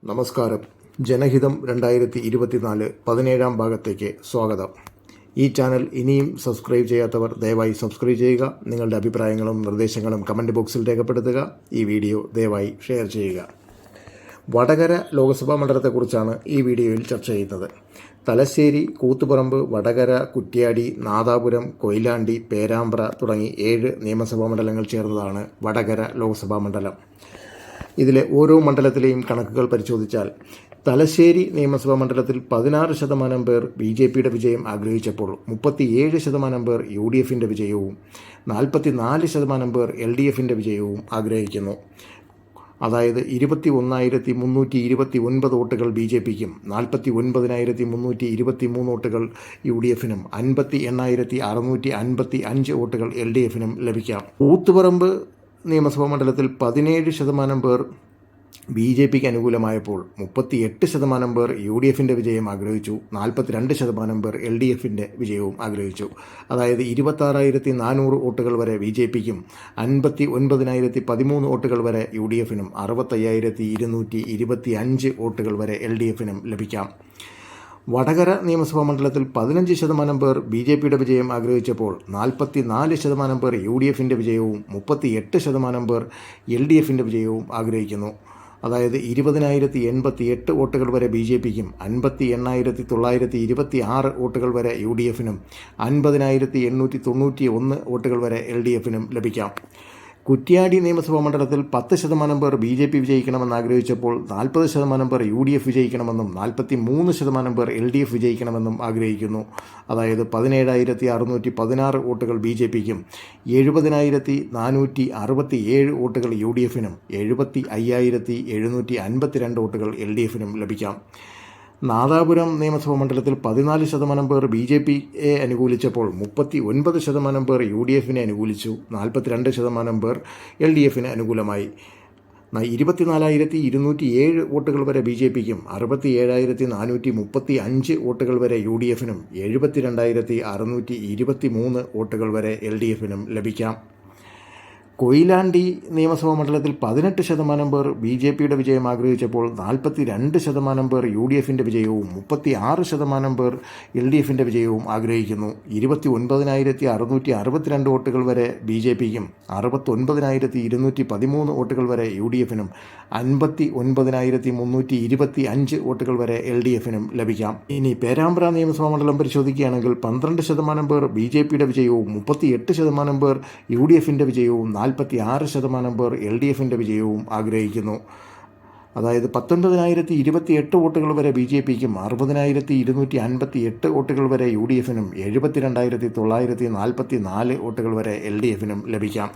നമസ്കാരം. ജനഹിതം 2024 17-ാം ഭാഗത്തേക്ക് സ്വാഗതം. ഈ ചാനൽ ഇനിയും സബ്സ്ക്രൈബ് ചെയ്യാത്തവർ ദയവായി സബ്സ്ക്രൈബ് ചെയ്യുക. നിങ്ങളുടെ അഭിപ്രായങ്ങളും നിർദ്ദേശങ്ങളും കമൻറ്റ് ബോക്സിൽ രേഖപ്പെടുത്തുക. ഈ വീഡിയോ ദയവായി ഷെയർ ചെയ്യുക. വടകര ലോക്സഭാ മണ്ഡലത്തെക്കുറിച്ചാണ് ഈ വീഡിയോയിൽ ചർച്ച ചെയ്യുന്നത്. തലശ്ശേരി, കൂത്തുപറമ്പ്, വടകര, കുറ്റ്യാടി, നാദാപുരം, കൊയിലാണ്ടി, പേരാമ്പ്ര തുടങ്ങി 7 നിയമസഭാ മണ്ഡലങ്ങൾ ചേർന്നതാണ് വടകര ലോക്സഭാ മണ്ഡലം. ഇതിലെ ഓരോ മണ്ഡലത്തിലെയും കണക്കുകൾ പരിശോധിച്ചാൽ തലശ്ശേരി നിയമസഭാ മണ്ഡലത്തിൽ 16% പേർ BJPയുടെ വിജയം ആഗ്രഹിച്ചപ്പോൾ 37% പേർ UDFൻ്റെ വിജയവും 44% പേർ LDFൻ്റെ വിജയവും ആഗ്രഹിക്കുന്നു. അതായത് 21,329 വോട്ടുകൾ BJPക്കും 49,323 വോട്ടുകൾ UDFനും 58,655 വോട്ടുകൾ LDFനും ലഭിക്കാം. കൂത്തുപറമ്പ് നിയമസഭാ മണ്ഡലത്തിൽ 17% പേർ BJPക്ക് അനുകൂലമായപ്പോൾ 38% പേർ UDFൻ്റെ വിജയം ആഗ്രഹിച്ചു. 42% പേർ LDFൻ്റെ വിജയവും ആഗ്രഹിച്ചു. അതായത് 26,400 വോട്ടുകൾ വരെ BJPക്കും 59,013 വോട്ടുകൾ വരെ UDFനും 65,225 വോട്ടുകൾ വരെ LDFനും ലഭിക്കാം. വടകര നിയമസഭാ മണ്ഡലത്തിൽ 15% പേർ BJPയുടെ വിജയം ആഗ്രഹിച്ചപ്പോൾ 44% പേർ UDFൻ്റെ വിജയവും 38% പേർ LDFൻ്റെ വിജയവും ആഗ്രഹിക്കുന്നു. അതായത് 20,088 വോട്ടുകൾ വരെ BJPക്കും 58,926 വോട്ടുകൾ വരെ UDFനും 50,891 വോട്ടുകൾ വരെ LDFനും ലഭിക്കാം. കുറ്റ്യാടി നിയമസഭാ മണ്ഡലത്തിൽ 10% പേർ BJP വിജയിക്കണമെന്ന് ആഗ്രഹിച്ചപ്പോൾ 40% പേർ UDF വിജയിക്കണമെന്നും 43% പേർ LDF വിജയിക്കണമെന്നും ആഗ്രഹിക്കുന്നു. അതായത് 17,616 വോട്ടുകൾ BJPക്കും 70,467 വോട്ടുകൾ UDFനും 75,752 വോട്ടുകൾ LDFനും ലഭിക്കാം. നാദാപുരം നിയമസഭാ മണ്ഡലത്തിൽ 14% പേർ BJPയെ അനുകൂലിച്ചപ്പോൾ 39% പേർ UDFനെ അനുകൂലിച്ചു. 42% പേർ LDFന് അനുകൂലമായി. 24,207 വോട്ടുകൾ വരെ BJPക്കും 67,435 വോട്ടുകൾ വരെ UDFനും 72,623 വോട്ടുകൾ വരെ LDFനും ലഭിക്കാം. കൊയിലാണ്ടി നിയമസഭാ മണ്ഡലത്തിൽ 18% പേർ BJPയുടെ വിജയം ആഗ്രഹിച്ചപ്പോൾ 42% പേർ UDFൻ്റെ വിജയവും 36% പേർ LDFൻ്റെ വിജയവും ആഗ്രഹിക്കുന്നു. 29,662 വോട്ടുകൾ വരെ BJPക്കും 69,213 വോട്ടുകൾ വരെ UDFനും 59,325 വോട്ടുകൾ വരെ LDFനും ലഭിക്കാം. ഇനി പേരാമ്പ്ര നിയമസഭാ മണ്ഡലം പരിശോധിക്കുകയാണെങ്കിൽ 12% പേർ BJPയുടെ വിജയവും 38% പേർ UDFൻ്റെ വിജയവും 46% പേർ LDFൻ്റെ വിജയവും ആഗ്രഹിക്കുന്നു. അതായത് 19,028 വോട്ടുകൾ വരെ BJPക്കും 60,258 വോട്ടുകൾ വരെ UDFനും 72,944 വോട്ടുകൾ വരെ LDFനും ലഭിക്കാം.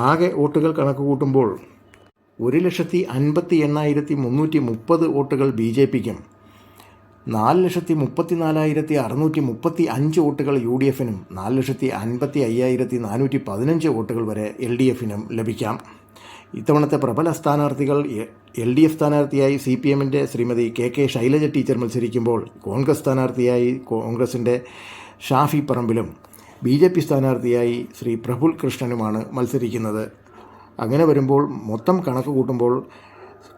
ആകെ വോട്ടുകൾ കണക്ക് കൂട്ടുമ്പോൾ 1,58,330 വോട്ടുകൾ BJPക്കും 4,34,635 വോട്ടുകൾ UDFനും 4,55,415 വോട്ടുകൾ വരെ LDFനും ലഭിക്കാം. ഇത്തവണത്തെ പ്രബല സ്ഥാനാർത്ഥികൾ LDF സ്ഥാനാർത്ഥിയായി CPMൻ്റെ ശ്രീമതി KK ശൈലജ ടീച്ചർ മത്സരിക്കുമ്പോൾ കോൺഗ്രസ് സ്ഥാനാർത്ഥിയായി കോൺഗ്രസിൻ്റെ ഷാഫി പറമ്പിലും BJP സ്ഥാനാർത്ഥിയായി ശ്രീ പ്രഫുൽ കൃഷ്ണനുമാണ് മത്സരിക്കുന്നത്. അങ്ങനെ വരുമ്പോൾ മൊത്തം കണക്ക് കൂട്ടുമ്പോൾ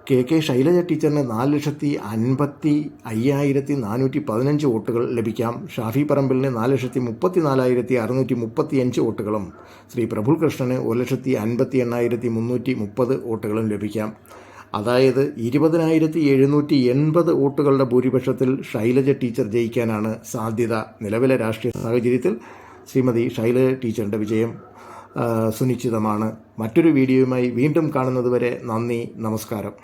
KK ശൈലജ ടീച്ചറിന് 4,55,415 വോട്ടുകൾ ലഭിക്കാം. ഷാഫി പറമ്പിലിന് 4,34,635 വോട്ടുകളും ശ്രീ പ്രഫുൽ കൃഷ്ണന് 1,58,330 വോട്ടുകളും ലഭിക്കാം. അതായത് 20,780 വോട്ടുകളുടെ ഭൂരിപക്ഷത്തിൽ ശൈലജ ടീച്ചർ ജയിക്കാനാണ് സാധ്യത. നിലവിലെ രാഷ്ട്രീയ സാഹചര്യത്തിൽ ശ്രീമതി ശൈലജ ടീച്ചറിൻ്റെ വിജയം സുനിശ്ചിതമാണ്. മറ്റൊരു വീഡിയോയുമായി വീണ്ടും കാണുന്നതുവരെ നന്ദി, നമസ്കാരം.